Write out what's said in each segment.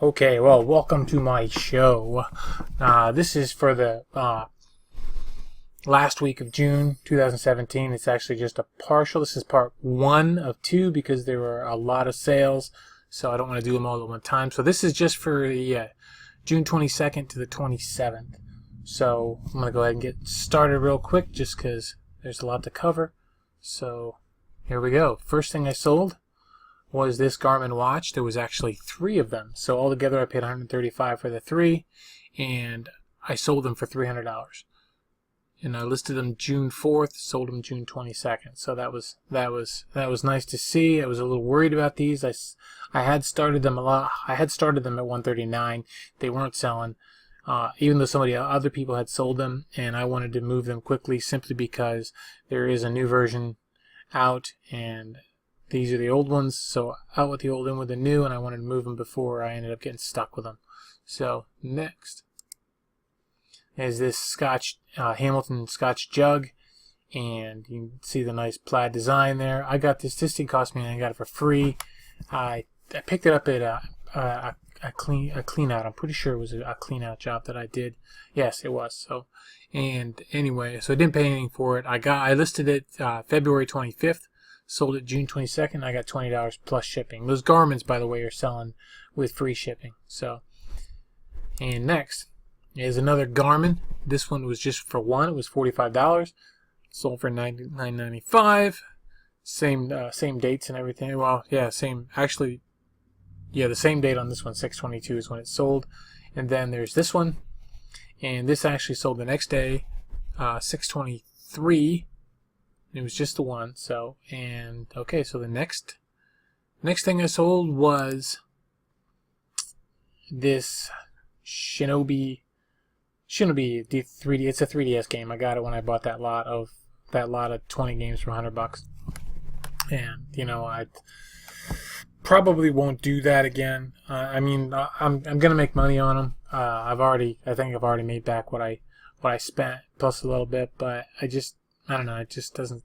Okay, well, welcome to my show. This is for the last week of June 2017. It's actually just a partial. This is part one of two because there were a lot of sales, so I don't want to do them all at one time. So this is just for the June 22nd to the 27th. So I'm going to go ahead and get started real quick just because there's a lot to cover. So here we go. First thing I sold was this Garmin watch. There was actually three of them, so altogether I paid $135 for the three, and I sold them for $300. And I listed them June 4th, sold them June 22nd. So that was nice to see. I was a little worried about these. I had started them at 139. They weren't selling, even though other people had sold them, and I wanted to move them quickly simply because there is a new version out, and these are the old ones, so out with the old, in with the new, and I wanted to move them before I ended up getting stuck with them. So next is this Hamilton Scotch jug, and you can see the nice plaid design there. I got this. This thing cost me, and I got it for free. I picked it up at a clean out. I'm pretty sure it was a clean out job that I did. Yes, it was. So, and anyway, so I didn't pay anything for it. I listed it February 25th. Sold it June 22nd. I got $20 plus shipping. Those Garmins, by the way, are selling with free shipping. So, and next is another Garmin. This one was just for one. It was $45. Sold for $99.95. Same dates and everything. Well, yeah, same. Actually, yeah, the same date on this one. 6/22 is when it sold. And then there's this one, and this actually sold the next day, 6/23. It was just the one. So, and okay, so the next thing I sold was this Shinobi D3D. It's a 3DS game. I got it when I bought that lot of 20 games for $100. And you know, I probably won't do that again. I mean, I'm gonna make money on them. I think I've already made back what I spent plus a little bit, but I don't know, it just doesn't.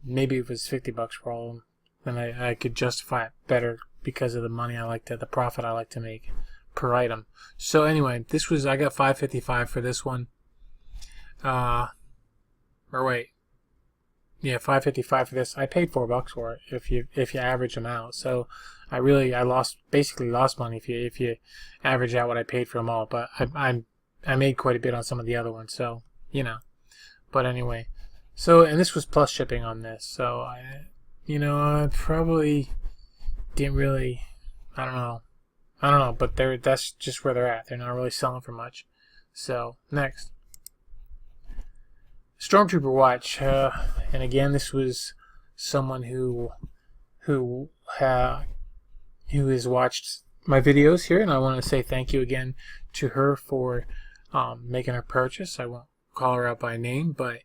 Maybe if it was $50 for all of them, then I could justify it better because of the profit I like to make per item. So anyway, I got $555 for this one. Or wait, yeah, $555 for this. I paid $4 for it if you average them out. So I basically lost money if you average out what I paid for them all. But I made quite a bit on some of the other ones, so you know. But anyway, so, and this was plus shipping on this, so I probably didn't really, I don't know, but that's just where they're at. They're not really selling for much. So next, Stormtrooper watch, and again, this was someone who has watched my videos here, and I want to say thank you again to her for making her purchase. I won't call her out by name, but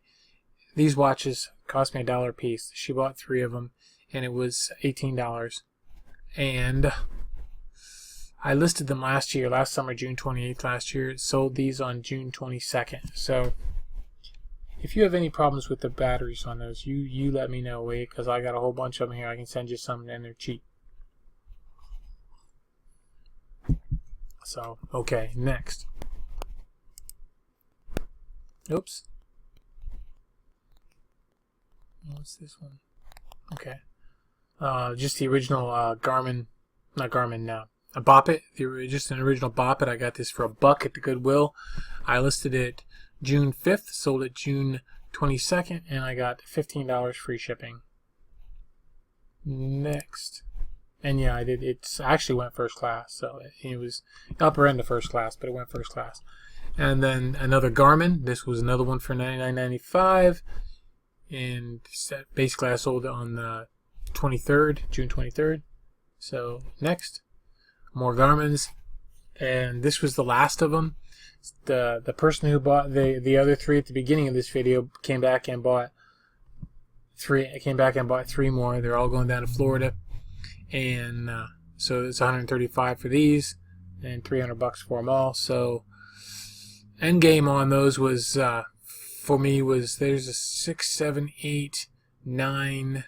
these watches cost me $1 a piece. She bought three of them, and it was $18. And I listed them last summer, June 28th last year. Sold these on June 22nd. So if you have any problems with the batteries on those, you let me know, because I got a whole bunch of them here. I can send you some, and they're cheap. So, okay, next. Oops. What's this one? Okay. Just the original Garmin, not Garmin, no. A Bop It, just an original Bop It. I got this for $1 at the Goodwill. I listed it June 5th, sold it June 22nd, and I got $15 free shipping. Next. And yeah, it actually went first class, so it was upper end of first class, but it went first class. And then another Garmin. This was another one for $99.95. And basically I sold it on the 23rd, June 23rd. So next, more Garmins. And this was the last of them. The person who bought the other three at the beginning of this video came back and bought three more. They're all going down to Florida. And so it's $135 for these and $300 for them all. So end game on those was for me was there's a 6, 7, 8, 9,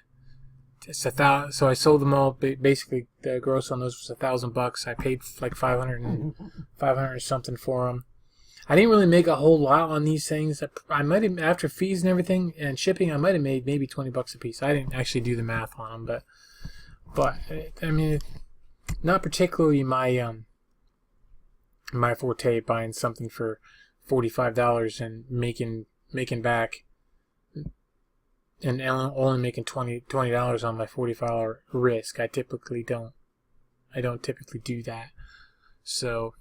it's so I sold them all. Basically, the gross on those was $1,000. I paid like 500 something for them. I didn't really make a whole lot on these things. I might have, after fees and everything and shipping, I might have made maybe $20 a piece. I didn't actually do the math on them, but I mean, not particularly my my forte, buying something for $45 and making back and only making $20 on my $45 risk. I don't typically do that. So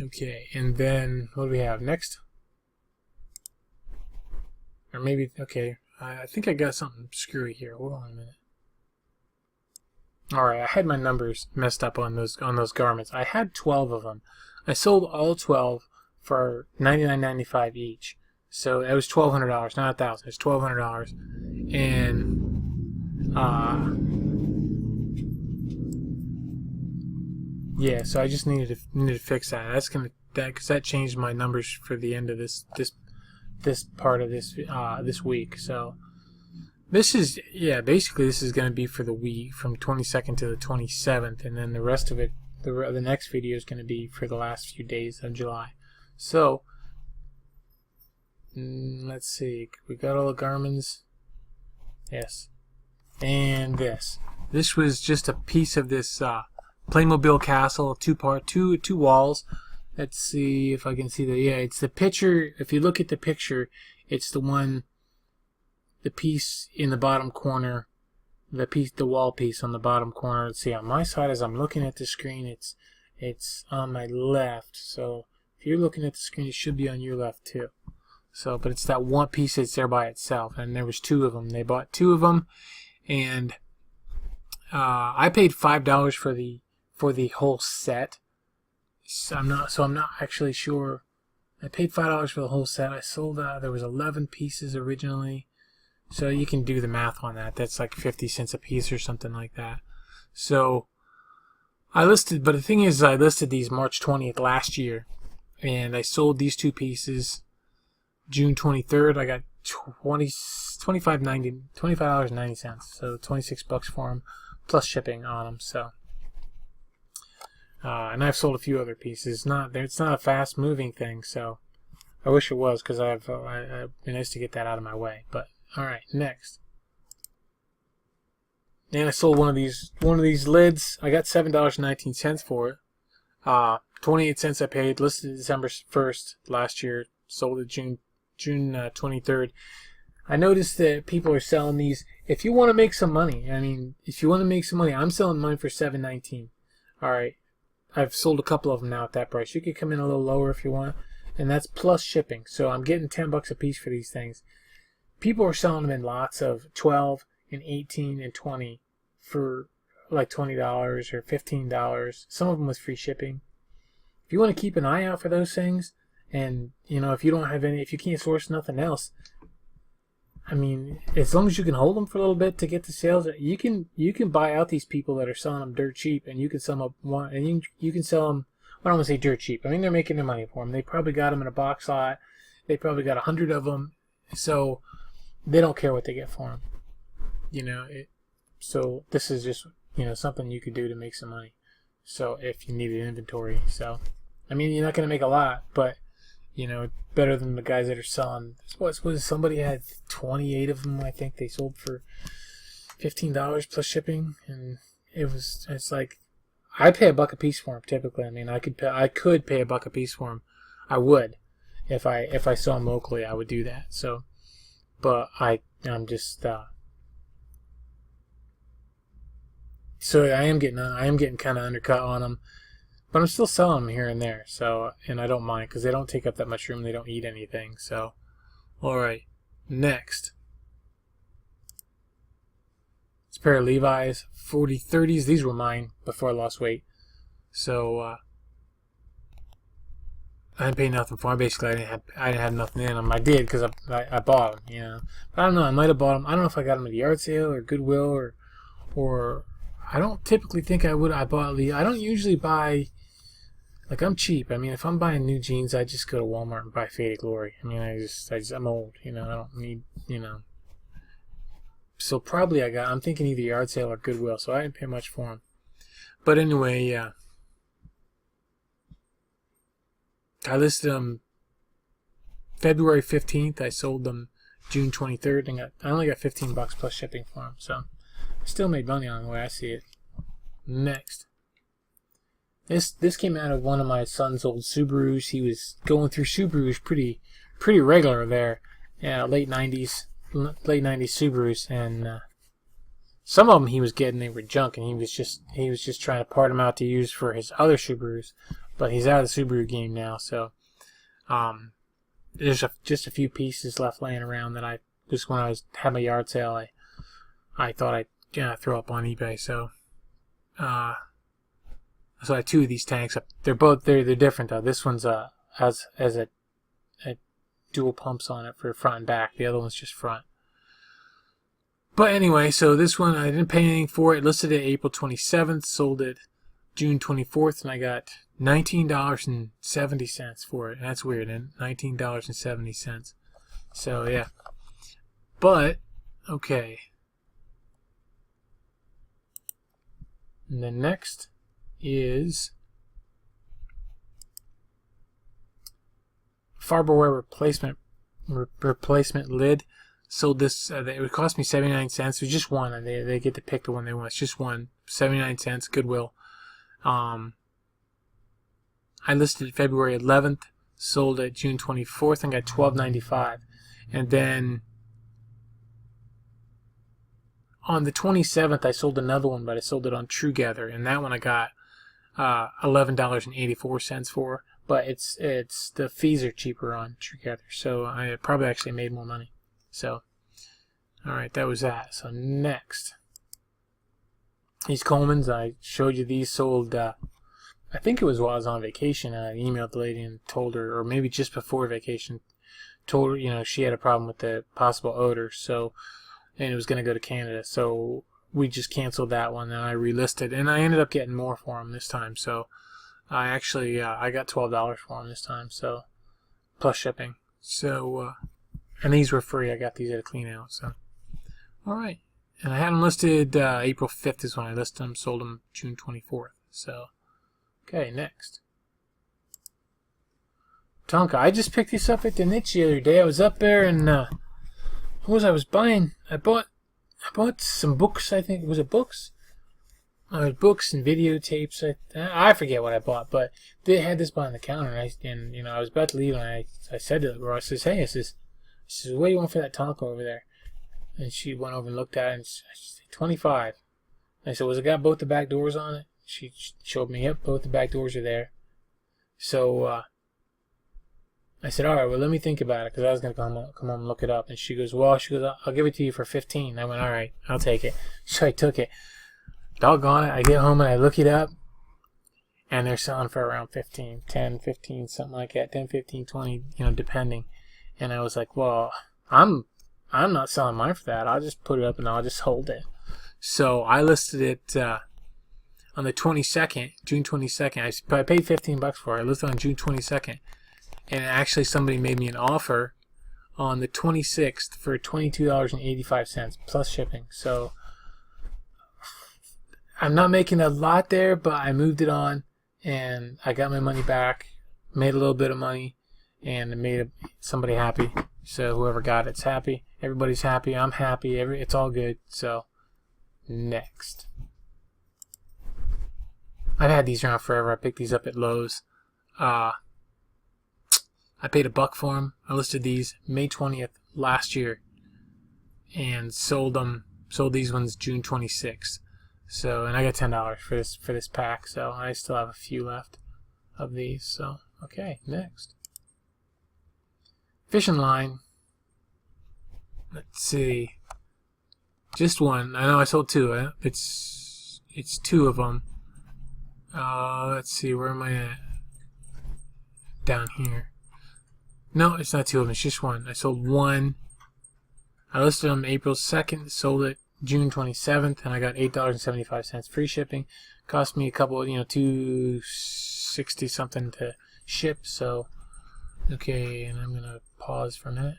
okay, and then what do we have next? Or maybe, okay, I think I got something screwy here. Hold on a minute. Alright, I had my numbers messed up on those garments. I had 12 of them. I sold all 12 for $99.95 each. So it was $1,200, not $1,000. It's $1,200, and yeah. So I just needed to fix that. Because that changed my numbers for the end of this part of this week. So this is, yeah, basically this is going to be for the week from 22nd to the 27th, and then the rest of it, the next video is going to be for the last few days of July. So let's see, we got all the Garmin's, yes, and this was just a piece of this Playmobil castle, two walls. Let's see if I can see yeah, it's the picture. If you look at the picture, it's the piece in the bottom corner, the wall piece on the bottom corner. Let's see, on my side, as I'm looking at the screen, it's on my left. So if you're looking at the screen, it should be on your left too. So, but it's that one piece that's there by itself, and there was 2 of them. They bought 2 of them, and I paid $5 for the whole set. So I'm not actually sure. I paid $5 for the whole set. I sold there was 11 pieces originally, so you can do the math on that. That's like 50 cents a piece or something like that. So I listed, but the thing is, I listed these March 20th last year, and I sold these 2 pieces June 23rd. I got $25.90, so $26 for them plus shipping on them. So and I've sold a few other pieces. It's not a fast moving thing, so I wish it was, because it'd be nice to get that out of my way. But all right, next. And I sold one of these lids. I got $7.19 for it. 28 cents I paid. Listed December 1st last year. Sold it June 23rd. I noticed that people are selling these. If you want to make some money, I'm selling mine for $7.19. All right, I've sold a couple of them now at that price. You could come in a little lower if you want, and that's plus shipping. So I'm getting $10 a piece for these things. People are selling them in lots of 12 and 18 and 20 for like $20 or $15. Some of them with free shipping. If you want to keep an eye out for those things, and if you can't source nothing else, I mean, as long as you can hold them for a little bit to get the sales, you can buy out these people that are selling them dirt cheap, and you can sell them you can sell them. I don't want to say dirt cheap. I mean, they're making their money for them. They probably got them in a box lot. They probably got 100 of them, so they don't care what they get for them. So this is just something you could do to make some money. So if you need an inventory, so I mean, you're not going to make a lot, but better than the guys that are selling. Somebody had 28 of them. I think they sold for $15 plus shipping, and it's like I pay $1 a piece for them typically. I mean, I could pay $1 a piece for them. I would if I saw them locally. I would do that. So, but I'm just so I am getting kind of undercut on them. But I'm still selling them here and there, and I don't mind, because they don't take up that much room. They don't eat anything. So, all right, next. It's a pair of Levi's 4030s. These were mine before I lost weight. So I didn't pay nothing for them. Basically, I didn't have nothing in them. I did because I bought them. But I don't know. I might have bought them. I don't know if I got them at a yard sale or Goodwill or I don't typically think I would. I don't usually buy. Like, I'm cheap. I mean, if I'm buying new jeans, I just go to Walmart and buy Faded Glory. I mean, I'm old, I don't need, So probably I'm thinking either yard sale or Goodwill, so I didn't pay much for them. But anyway, yeah. I listed them February 15th. I sold them June 23rd, and I only got $15 plus shipping for them, so I still made money on the way I see it. Next. This came out of one of my son's old Subarus. He was going through Subarus pretty regular there. Yeah, late 90s Subarus, and some of them he was getting, they were junk, and he was just trying to part them out to use for his other Subarus. But he's out of the Subaru game now, so there's just a few pieces left laying around that just when I had my yard sale, I thought I'd throw up on eBay. So I had two of these tanks. They're different though. This one's has a dual pumps on it for front and back. The other one's just front. But anyway, so this one I didn't pay anything for it. Listed it April 27th, sold it June 24th, and I got $19.70 for it. That's weird, and $19.70. So yeah. But okay. And then next is Farberware replacement lid. Sold this. It would cost me 79 cents. It was just one, and they get to pick the one they want. It's just one. 79 cents. Goodwill. I listed it February 11th. Sold it June 24th, and got $12.95. And then on the 27th, I sold another one, but I sold it on TrueGather, and that one I got $11.84 for. But it's the fees are cheaper on TrueGather, so I probably actually made more money. So, all right, that was that. So next, these Colemans, I showed you these sold. I think it was while I was on vacation. I emailed the lady and told her, or maybe just before vacation, told her she had a problem with the possible odor. So, and it was going to go to Canada. So we just canceled that one, and I relisted, and I ended up getting more for them this time. So I actually I got $12 for them this time. So plus shipping. So. And these were free. I got these at a clean out. So, all right. And I had them listed April 5th is when I listed them. Sold them June 24th. So, okay, next. Tonka. I just picked this up at the niche the other day. I was up there and what was I was buying? I bought some books. I think was it books? Books and videotapes. I forget what I bought, but they had this behind the counter, and I was about to leave, and I said to the girl, I says, "Hey, she says, what do you want for that Tonka over there?" And she went over and looked at it, and she said, $25. And I said, was it got both the back doors on it? She showed me, yep, both the back doors are there. So I said, all right, well, let me think about it, because I was going to come home and look it up. And she goes, I'll give it to you for $15. I went, all right, I'll take it. So I took it. Doggone it, I get home and I look it up, and they're selling for around 15, 10, 15, something like that, 10, 15, 20, depending. And I was like, well, I'm not selling mine for that. I'll just put it up and I'll just hold it. So I listed it on the 22nd, June 22nd. I paid $15 for it. I listed it on June 22nd. And actually somebody made me an offer on the 26th for $22.85 plus shipping. So I'm not making a lot there, but I moved it on and I got my money back, made a little bit of money, and it made somebody happy. So whoever got it's happy. Everybody's happy. I'm happy. It's all good. So next, I've had these around forever. I picked these up at Lowe's. I paid $1 for them. I listed these May 20th last year, and sold these ones June 26th. So, and I got $10 for this pack. So I still have a few left of these. So okay, next. Fishing line. Let's see. Just one. I know I sold two. It's two of them. Let's see. Where am I at? Down here. No, it's not two of them. It's just one. I sold one. I listed them April 2nd. Sold it June 27th, and I got $8.75 free shipping. Cost me a couple, $2.60 something to ship. So. Okay, and I'm going to pause for a minute.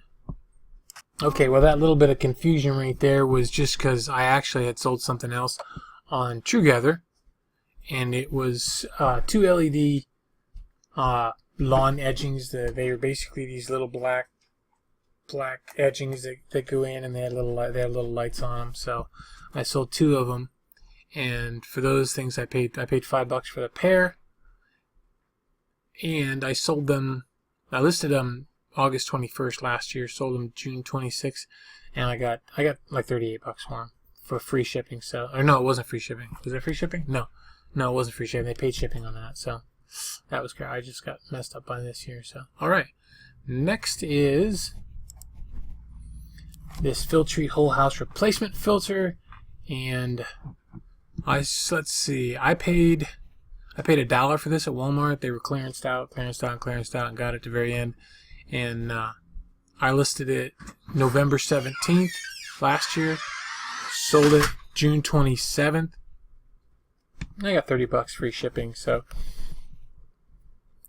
Okay, well, that little bit of confusion right there was just because I actually had sold something else on TrueGather, and it was two LED lawn edgings. They were basically these little black edgings that go in, and they had little lights on them. So I sold two of them, and for those things I paid $5 for the pair, and I sold them. I listed them August 21st last year, sold them June 26th, and I got like $38 for them for free shipping. So, or no, it wasn't free shipping. Was it free shipping? No, it wasn't free shipping. They paid shipping on that, so that was great. I just got messed up by this year. So, all right, next is this Filtrete whole house replacement filter, and let's see, I paid $1 for this at Walmart. They were clearanced out, and got it at the very end. And I listed it November 17th last year, sold it June 27th. I got $30 free shipping. So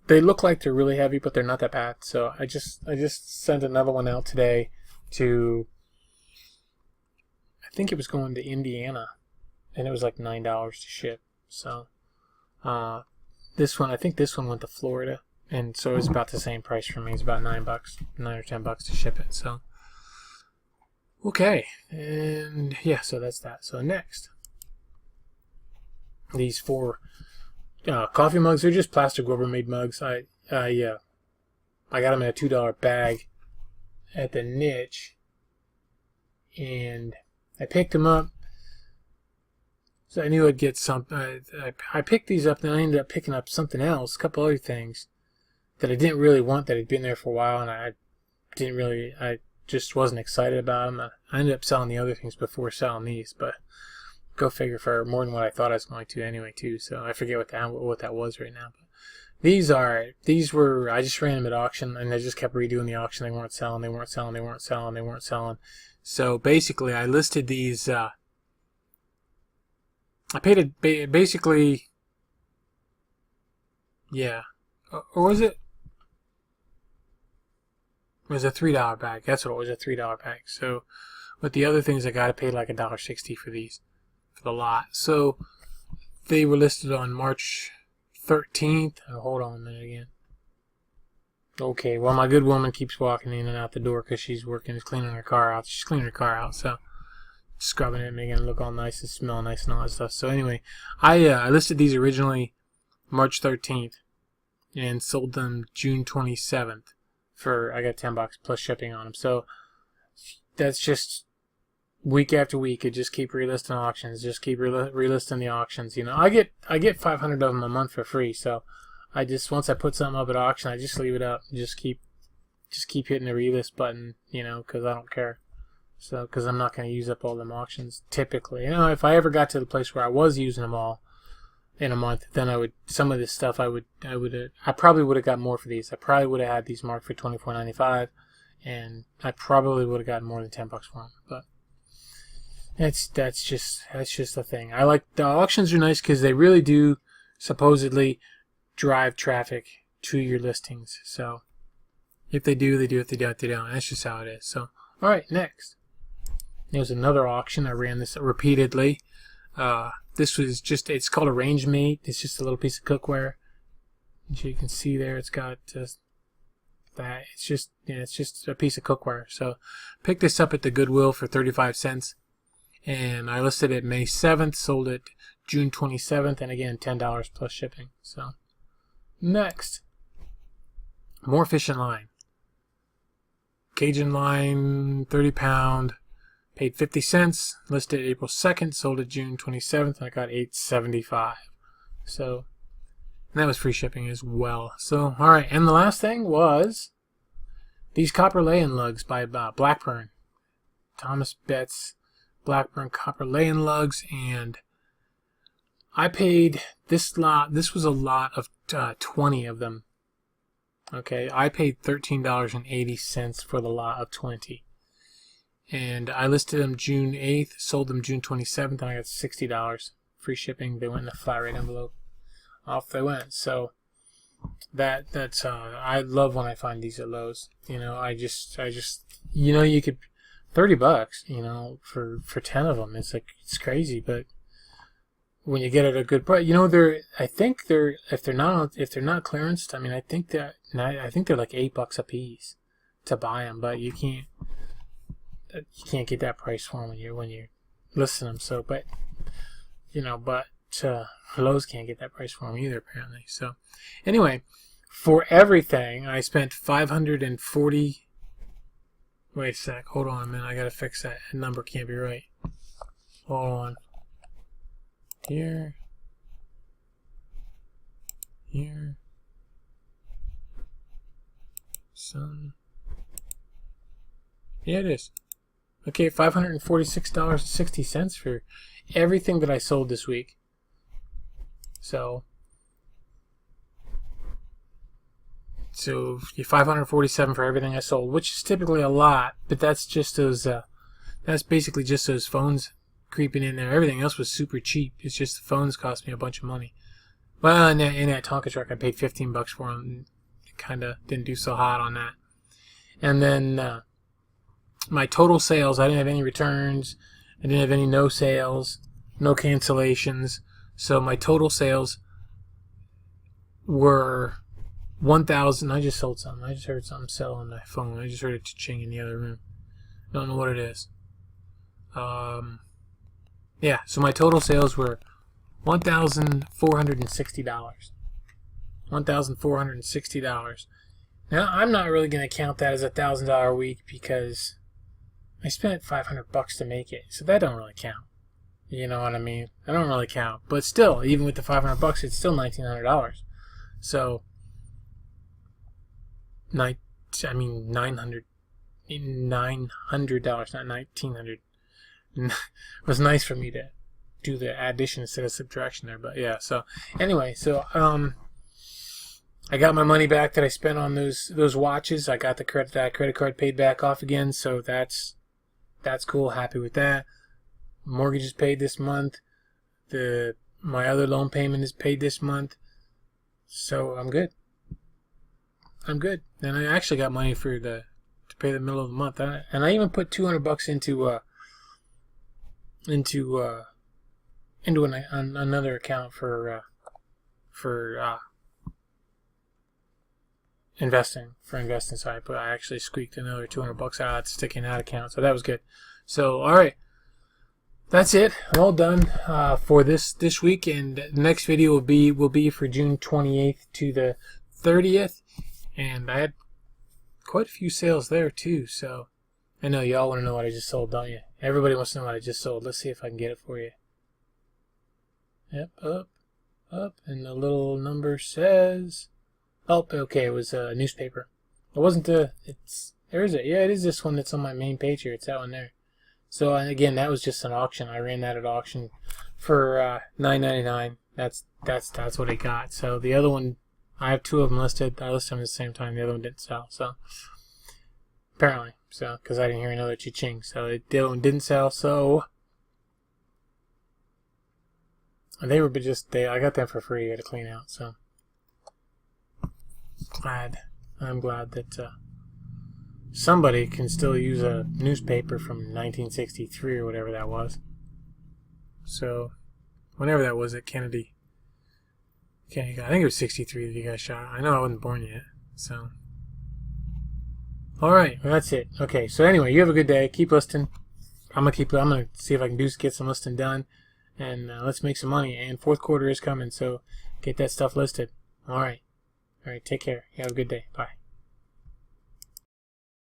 they look like they're really heavy, but they're not that bad. So I just sent another one out today to, I think it was going to Indiana, and it was like $9 to ship. So this one, I think this one went to Florida. And so it was about the same price for me. It's about $9 or $10 to ship it. So, okay. And yeah, so that's that. So next, these 4 coffee mugs. They're just plastic Rubbermaid mugs. I got them in a $2 bag at the niche. And I picked them up. So I knew I'd get something. I picked these up, and I ended up picking up something else, a couple other things that I didn't really want, that had been there for a while, and I just wasn't excited about them. I ended up selling the other things before selling these, but go figure, for more than what I thought I was going to anyway too. So I forget what that was right now. But these were, I just ran them at auction, and they just kept redoing the auction. They weren't selling. So basically, I listed these. I paid basically, yeah, or was it? It was a $3 bag. That's what it was, a $3 bag. So with the other things, I got to pay like $1.60 for these, for the lot. So they were listed on March 13th. Oh, hold on a minute again. Okay, well, my good woman keeps walking in and out the door because she's cleaning her car out. She's cleaning her car out, so scrubbing it, making it look all nice and smell nice and all that stuff. So anyway, I listed these originally March 13th and sold them June 27th. I got $10 plus shipping on them. So that's just week after week. It just keep relisting auctions, just keep relisting the auctions. You know, I get 500 of them a month for free. So I just, once I put something up at auction, I just leave it up and just keep hitting the relist button, you know, because I don't care. So because I'm not going to use up all them auctions typically. You know, if I ever got to the place where I was using them all in a month, then I would, some of this stuff I probably would have got more for these. I probably would have had these marked for $24.95, and I probably would have gotten more than $10 for them. But that's just the thing. I like the auctions are nice because they really do supposedly drive traffic to your listings. So if they do, they do. If they don't, they don't. That's just how it is. So all right, next. There's another auction. I ran this repeatedly. This was just, it's called a range mate. It's just a little piece of cookware. As you can see there, it's got just that. It's just, it's just a piece of cookware. So picked this up at the Goodwill for 35 cents. And I listed it May 7th, sold it June 27th, and again, $10 plus shipping. So next, more fishing line. Cajun line, 30-pound. Paid 50 cents, listed April 2nd, sold it June 27th, and I got $8.75. So, and that was free shipping as well. So, alright, and the last thing was these copper laying lugs by Blackburn. Thomas Betts Blackburn copper laying lugs, and I paid this lot, this was a lot of 20 of them. Okay, I paid $13.80 for the lot of 20. And I listed them June 8th, sold them June 27th, and I got $60 free shipping. They went in a flat rate envelope. Off they went. So that's I love when I find these at Lowe's. You know, I just you know, you could, $30, you know, for 10 of them. It's like, it's crazy, but when you get it at a good price, you know, I think if they're not clearanced, I mean, I think they're like $8 a piece to buy them, but you can't get that price for them when you're listing them. So, but you know, Lowe's can't get that price for them either, apparently. So, anyway, for everything, I spent 540. Wait a sec. Hold on a minute. I gotta fix that. That number can't be right. Hold on. Here. Some. Yeah, it is. Okay, $546.60 for everything that I sold this week. So you're $547 for everything I sold, which is typically a lot, but that's just those. That's basically just those phones creeping in there. Everything else was super cheap. It's just the phones cost me a bunch of money. Well, in that Tonka truck, I paid $15 for them. Kind of didn't do so hot on that. And then my total sales, I didn't have any returns. I didn't have any no sales, no cancellations. So my total sales were 1,000. I just sold something. I just heard something sell on my phone. I just heard it cha-ching in the other room. Don't know what it is. Yeah, so my total sales were $1,460. $1,460. Now, I'm not really going to count that as a $1,000 week because I spent $500 to make it, so that don't really count. You know what I mean? I don't really count, but still, even with the $500, it's still $1,900. So, $900, not $1,900. It was nice for me to do the addition instead of subtraction there, but yeah. So anyway, I got my money back that I spent on those watches. I got the credit card paid back off again, so that's cool. Happy with that. Mortgage is paid this month. My other loan payment is paid this month, so I'm good. I'm good. And I actually got money to pay the middle of the month, and I even put $200 into another account for investing. So I actually squeaked another $200 out sticking that account, so that was good. So all right, that's it. I'm all done for this week, and the next video will be for June 28th to the 30th, and I had quite a few sales there too. So I know y'all want to know what I just sold, don't you? Everybody wants to know what I just sold. Let's see if I can get it for you. Yep, up, and the little number says, oh, okay, it was a newspaper. It wasn't there is it? Yeah, it is this one that's on my main page here. It's that one there. So again, that was just an auction. I ran that at auction for $9.99. That's what I got. So the other one, I have two of them listed. I listed them at the same time. The other one didn't sell. So apparently, because I didn't hear another cha-ching. So the other one didn't sell. So they were I got them for free to clean out. So I'm glad that somebody can still use a newspaper from 1963 or whatever that was. So whenever that was at Kennedy, I think it was 63 that he got shot. I know I wasn't born yet. So all right, well, that's it. Okay, so anyway, you have a good day. Keep listing. I'm gonna see if I can get some listing done, and let's make some money. And fourth quarter is coming, so get that stuff listed. All right, take care. You have a good day. Bye.